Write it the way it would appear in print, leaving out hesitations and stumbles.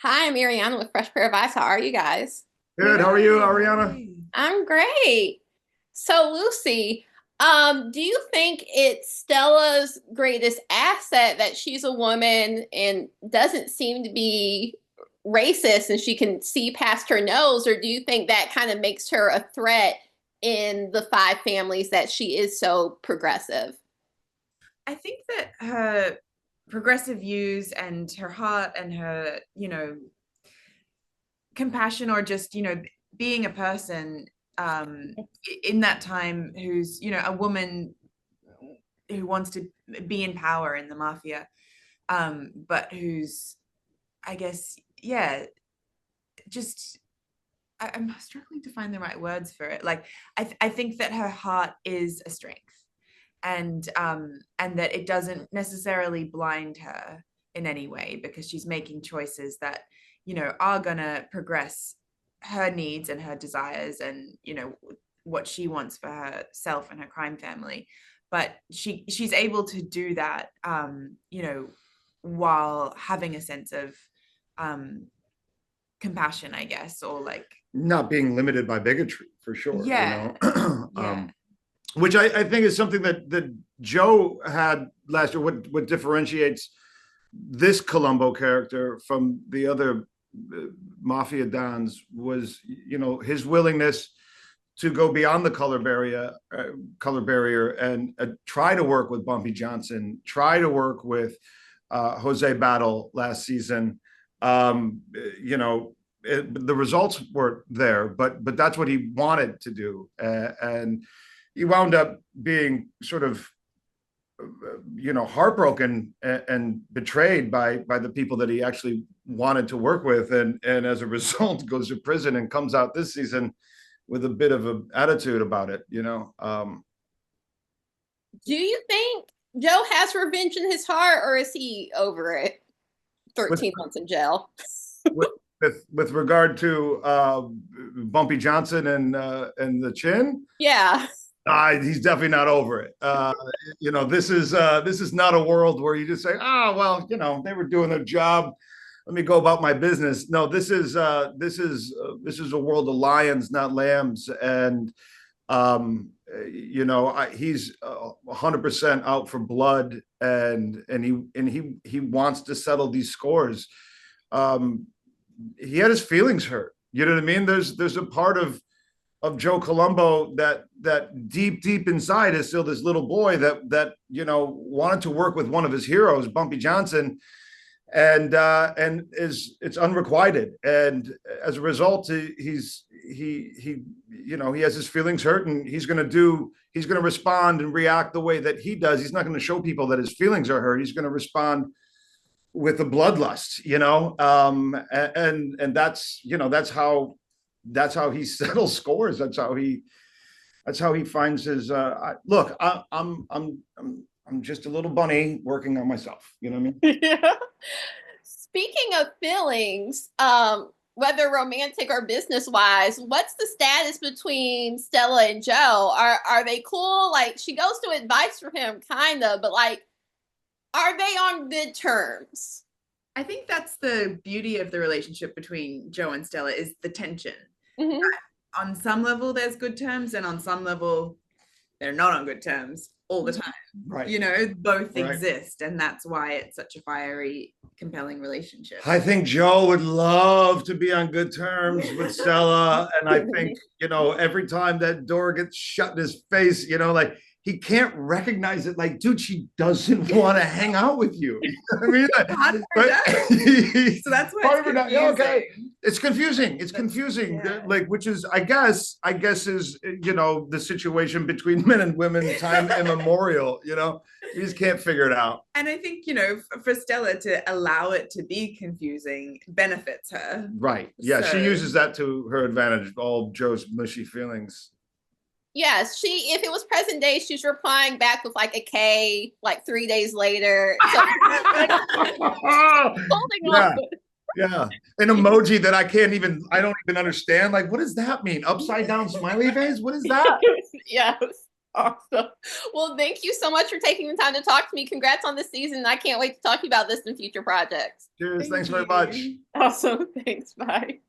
Hi, I'm Ariana with Fresh Pair of Eyes. How are you guys? Good. How are you, Ariana? Yay. I'm great. So, Lucy, do you think it's Stella's greatest asset that she's a woman and doesn't seem to be racist and she can see past her nose, or do you think that kind of makes her a threat in the five families that she is so progressive? I think that her progressive views and her heart and her, compassion or just, being a person in that time who's, a woman who wants to be in power in the mafia, but who's, I guess, yeah, just I'm struggling to find the right words for it. Like I think that her heart is a strength, and that it doesn't necessarily blind her in any way because she's making choices that are gonna progress her needs and her desires and what she wants for herself and her crime family. But she's able to do that, while having a sense of um compassion, I guess, or like, Not being limited by bigotry, for sure, yeah, yeah. which I think is something that Joe had last year. What differentiates this Colombo character from the other mafia dons was, his willingness to go beyond the color barrier, and try to work with Bumpy Johnson, try to work with Jose Battle last season. Um, the results weren't there, but that's what he wanted to do, and he wound up being sort of heartbroken and betrayed by the people that he actually wanted to work with, and as a result goes to prison and comes out this season with a bit of an attitude about it. Do you think Joe has revenge in his heart, or is he over it? with 13 months in jail. with with regard to Bumpy Johnson and the chin. Yeah. He's definitely not over it. This is not a world where you just say, well, they were doing their job. Let me go about my business. No, this is a world of lions, not lambs, and he's 100% out for blood, and he wants to settle these scores. Um, he had his feelings hurt. You know what I mean? There's a part of Joe Colombo that deep inside is still this little boy that wanted to work with one of his heroes, Bumpy Johnson, and it's unrequited, and as a result, he has his feelings hurt, and he's going to respond and react the way that he does. He's not going to show people that his feelings are hurt. He's going to respond with the bloodlust, and that's how he settles scores. That's how he finds his. Look, I'm just a little bunny working on myself. You know what I mean? Yeah. Speaking of feelings, whether romantic or business wise, what's the status between Stella and Joe? Are they cool? Like she goes to advice from him, kind of, but like, are they on good terms? I think that's the beauty of the relationship between Joe and Stella is the tension. Hmm. On some level, there's good terms, and on some level, they're not on good terms all the time. Right. Both Right. exist, and that's why it's such a fiery, compelling relationship. I think Joe would love to be on good terms with Stella. And I think, every time that door gets shut in his face, like he can't recognize it. Like, dude, she doesn't want to hang out with you. I mean, So that's why part it's of it. Okay, confusing. it's confusing. It's confusing. Yeah. Like, which is, I guess is the situation between men and women, time immemorial. You just can't figure it out. And I think, for Stella to allow it to be confusing benefits her. Right. Yeah, she So, uses that to her advantage. All Joe's mushy feelings. Yes, she, if it was present day, she's replying back with like a K like 3 days later. So holding on. Yeah, yeah. An emoji that I don't even understand. Like, what does that mean? Upside down smiley face? What is that? Yes. Awesome. Well, thank you so much for taking the time to talk to me. Congrats on this season. I can't wait to talk to you about this in future projects. Cheers. Thanks very much. Awesome. Thanks. Bye.